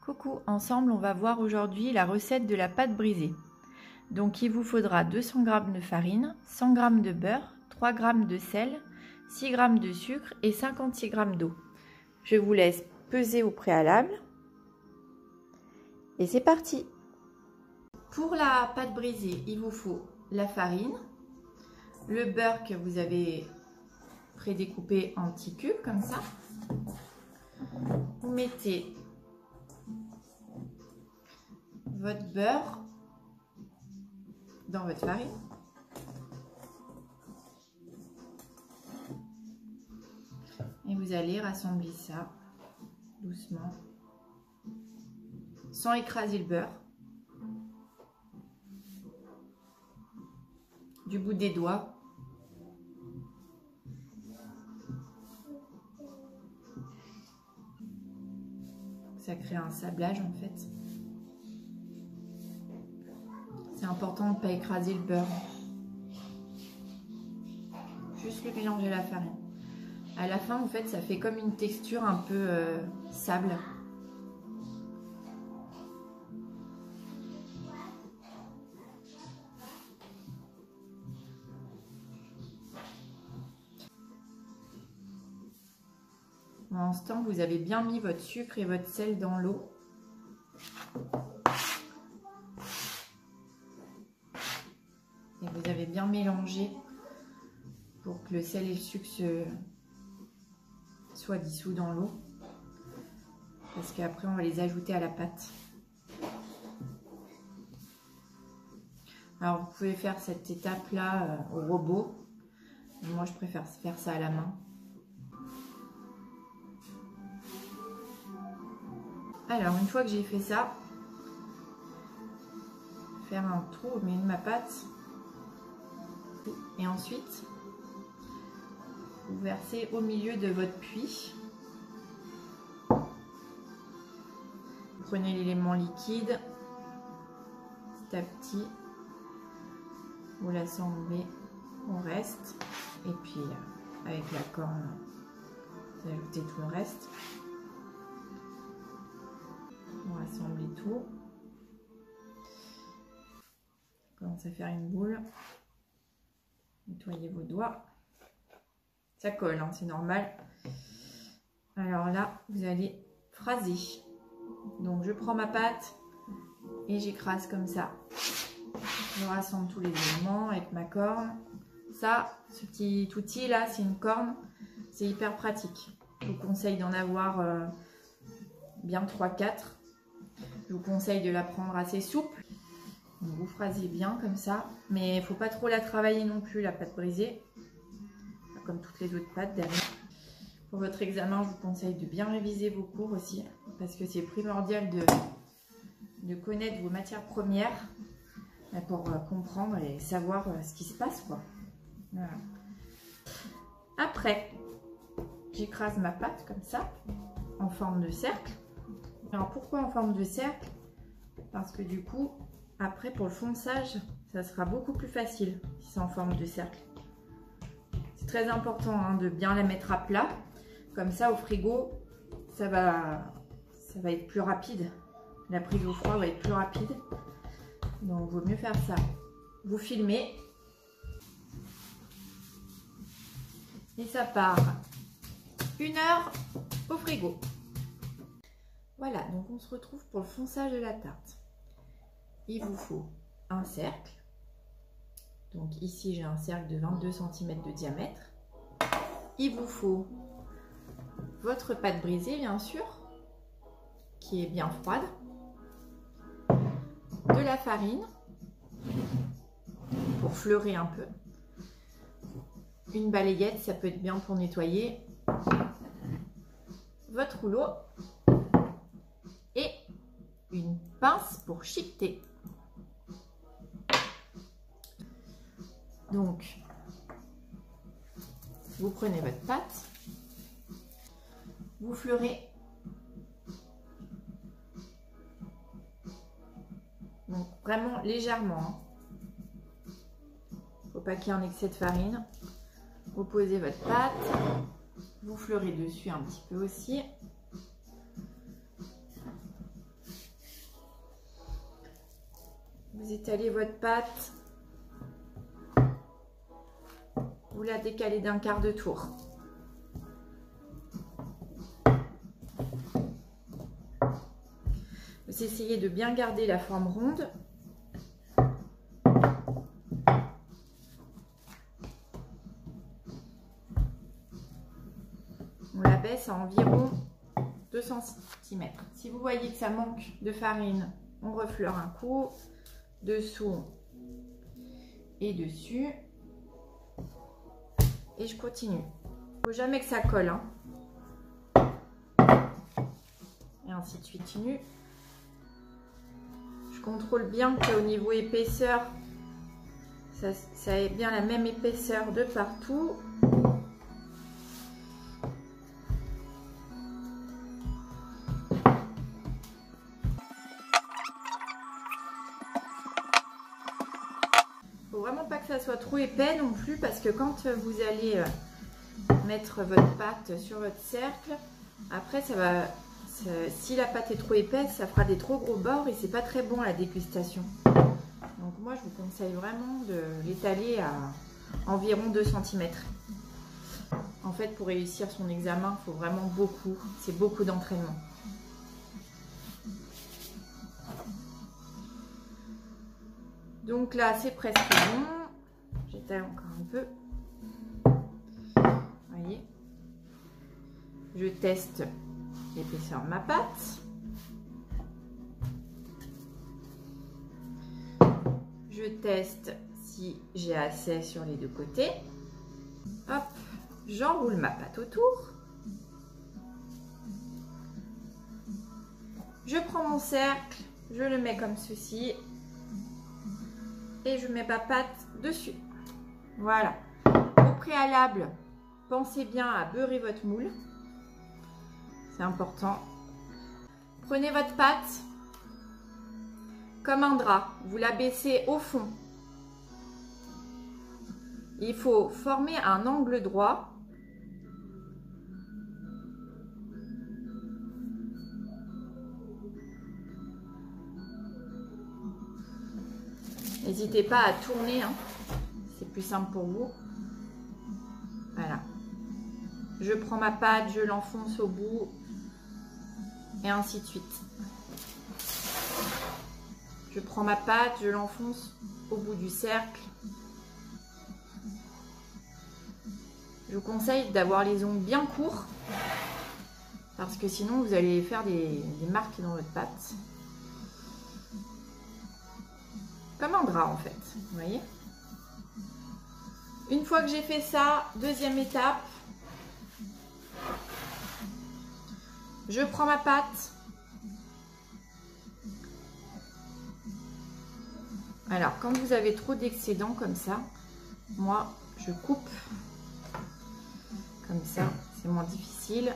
Coucou, ensemble on va voir aujourd'hui la recette de la pâte brisée. Donc il vous faudra 200 g de farine, 100 g de beurre, 3 g de sel, 6 g de sucre et 56 g d'eau. Je vous laisse peser au préalable. Et c'est parti! Pour la pâte brisée, il vous faut la farine, le beurre que vous avez prédécoupé en petits cubes comme ça. Vous mettez votre beurre dans votre farine. Et vous allez rassembler ça doucement, sans écraser le beurre, du bout des doigts. Ça crée un sablage en fait. C'est important de ne pas écraser le beurre. Juste le mélanger à la farine. À la fin, en fait, ça fait comme une texture un peu sable. En ce temps, vous avez bien mis votre sucre et votre sel dans l'eau. Et vous avez bien mélangé pour que le sel et le sucre soient dissous dans l'eau. Parce qu'après, on va les ajouter à la pâte. Alors, vous pouvez faire cette étape-là au robot. Moi, je préfère faire ça à la main. Alors, une fois que j'ai fait ça, faire un trou au milieu de ma pâte. Et ensuite, vous versez au milieu de votre puits. Vous prenez l'élément liquide, petit à petit, vous l'assemblez au reste. Et puis, avec la corne, vous ajoutez tout le reste. On va assembler tout. Commence à faire une boule. Nettoyez vos doigts. Ça colle, hein, c'est normal. Alors là, vous allez phraser. Donc je prends ma pâte et j'écrase comme ça. Je rassemble tous les éléments avec ma corne. Ça, ce petit outil là, c'est une corne. C'est hyper pratique. Je vous conseille d'en avoir bien 3-4. Je vous conseille de la prendre assez souple. Donc vous phrasez bien comme ça, mais il ne faut pas trop la travailler non plus, la pâte brisée, comme toutes les autres pâtes derrière. Pour votre examen, je vous conseille de bien réviser vos cours aussi, parce que c'est primordial de connaître vos matières premières pour comprendre et savoir ce qui se passe, quoi. Voilà. Après, j'écrase ma pâte comme ça, en forme de cercle. Alors pourquoi en forme de cercle? Parce que du coup, après pour le fonçage, ça sera beaucoup plus facile si c'est en forme de cercle. C'est très important hein, de bien la mettre à plat. Comme ça au frigo, ça va être plus rapide. La prise au froid va être plus rapide. Donc il vaut mieux faire ça. Vous filmez. Et ça part 1 heure au frigo. Voilà, donc on se retrouve pour le fonçage de la tarte. Il vous faut un cercle. Donc ici, j'ai un cercle de 22 cm de diamètre. Il vous faut votre pâte brisée, bien sûr, qui est bien froide. De la farine, pour fleurer un peu. Une balayette, ça peut être bien pour nettoyer. Votre rouleau. Et une pince pour chiqueter. Donc, vous prenez votre pâte, vous fleurez. Donc, vraiment légèrement. Faut pas qu'il y ait un excès de farine. Vous posez votre pâte, vous fleurez dessus un petit peu aussi. Vous étalez votre pâte. Vous la décalez d'un quart de tour. Vous essayez de bien garder la forme ronde. On la baisse à environ 2 cm. Si vous voyez que ça manque de farine, on refleure un coup, dessous et dessus. Et je continue. Il ne faut jamais que ça colle, hein. Et ainsi de suite, continue. Je contrôle bien qu'au niveau épaisseur, ça ait bien la même épaisseur de partout. Faut vraiment pas que ça soit trop épais non plus, parce que quand vous allez mettre votre pâte sur votre cercle, après si la pâte est trop épaisse, ça fera des trop gros bords et c'est pas très bon à la dégustation. Donc moi je vous conseille vraiment de l'étaler à environ 2 cm. En fait, pour réussir son examen, il faut vraiment beaucoup, c'est beaucoup d'entraînement. Donc là, c'est presque bon. J'étale encore un peu. Vous voyez. Je teste l'épaisseur de ma pâte. Je teste si j'ai assez sur les deux côtés. Hop, j'enroule ma pâte autour. Je prends mon cercle, je le mets comme ceci. Et je mets ma pâte dessus. Voilà. Au préalable, pensez bien à beurrer votre moule. C'est important. Prenez votre pâte comme un drap. Vous la baissez au fond. Il faut former un angle droit. N'hésitez pas à tourner, hein. C'est plus simple pour vous. Voilà. Je prends ma pâte, je l'enfonce au bout et ainsi de suite. Je prends ma pâte, je l'enfonce au bout du cercle. Je vous conseille d'avoir les ongles bien courts parce que sinon vous allez faire des marques dans votre pâte. Comme un drap en fait, vous voyez. Une fois que j'ai fait ça, deuxième étape, je prends ma pâte. Alors, quand vous avez trop d'excédent comme ça, moi, je coupe comme ça, c'est moins difficile.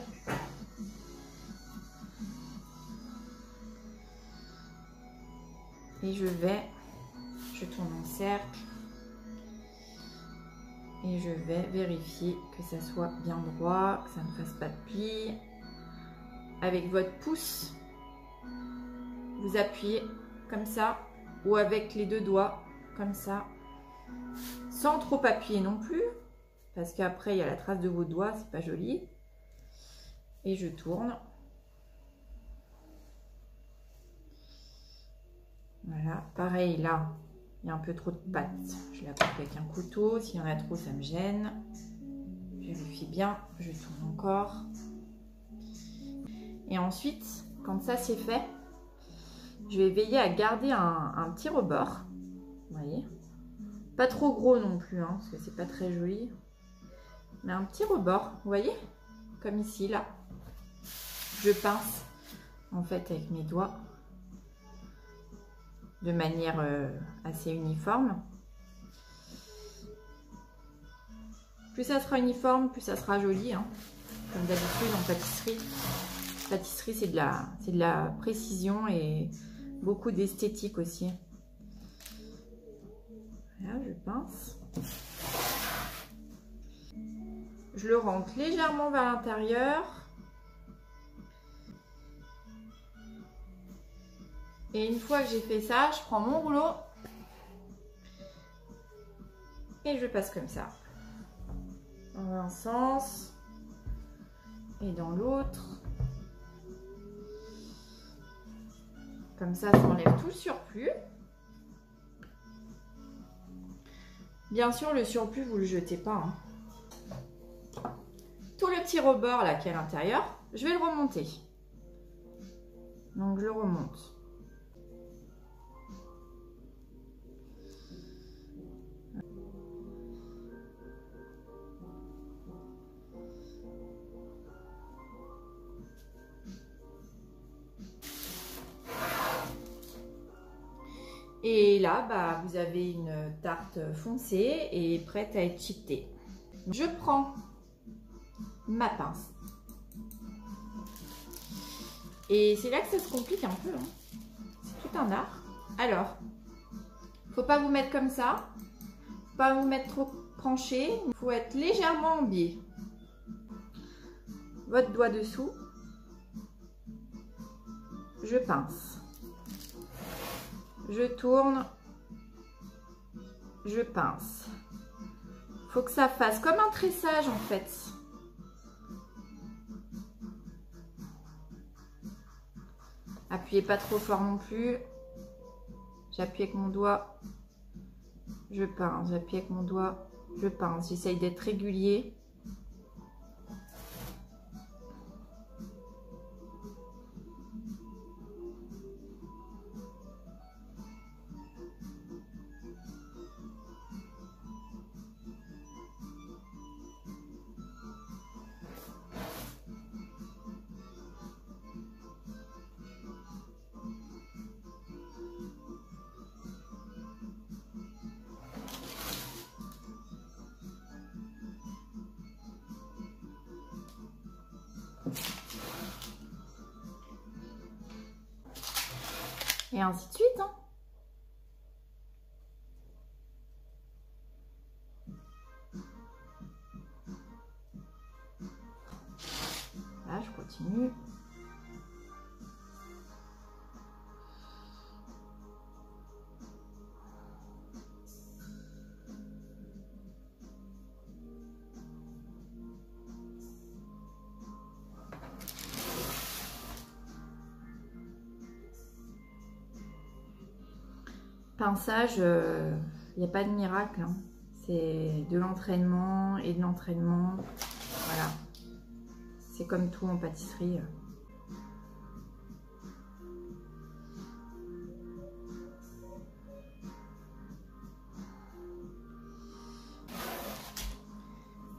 Et je tourne en cercle et je vais vérifier que ça soit bien droit, que ça ne fasse pas de plis. Avec votre pouce, vous appuyez comme ça ou avec les deux doigts comme ça, sans trop appuyer non plus parce qu'après il y a la trace de vos doigts, c'est pas joli. Et je tourne. Voilà, pareil là. Il y a un peu trop de pâte. Je la coupe avec un couteau. S'il y en a trop, ça me gêne. Je vérifie bien. Je tourne encore. Et ensuite, quand ça c'est fait, je vais veiller à garder un petit rebord. Vous voyez. Pas trop gros non plus, hein, parce que c'est pas très joli. Mais un petit rebord, vous voyez. Comme ici, là. Je pince, en fait, avec mes doigts. De manière assez uniforme. Plus ça sera uniforme, plus ça sera joli, hein. Comme d'habitude en pâtisserie. Pâtisserie, c'est de la précision et beaucoup d'esthétique aussi. Voilà, je pince. Je le rentre légèrement vers l'intérieur. Et une fois que j'ai fait ça, je prends mon rouleau Et je passe comme ça. Dans un sens et dans l'autre. Comme ça enlève tout le surplus. Bien sûr, le surplus, vous ne le jetez pas. Hein. Tout le petit rebord là qui est à l'intérieur, je vais le remonter. Donc, je le remonte. Et là, bah, vous avez une tarte foncée et prête à être chiquetée. Je prends ma pince. Et c'est là que ça se complique un peu. Hein. C'est tout un art. Alors, faut pas vous mettre comme ça. Faut pas vous mettre trop penché. Il faut être légèrement en biais. Votre doigt dessous. Je pince. Je tourne, je pince. Il faut que ça fasse comme un tressage en fait. Appuyez pas trop fort non plus. J'appuie avec mon doigt, je pince. J'appuie avec mon doigt, je pince. J'essaye d'être régulier. Et ainsi de suite. Hein. Là, je continue. Pinçage, il n'y a pas de miracle. Hein. C'est de l'entraînement et de l'entraînement. Voilà. C'est comme tout en pâtisserie.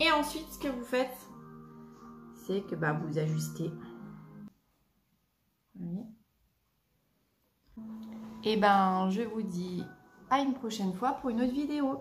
Et ensuite, ce que vous faites, c'est que bah, vous ajustez. Voyez. Et ben, je vous dis à une prochaine fois pour une autre vidéo.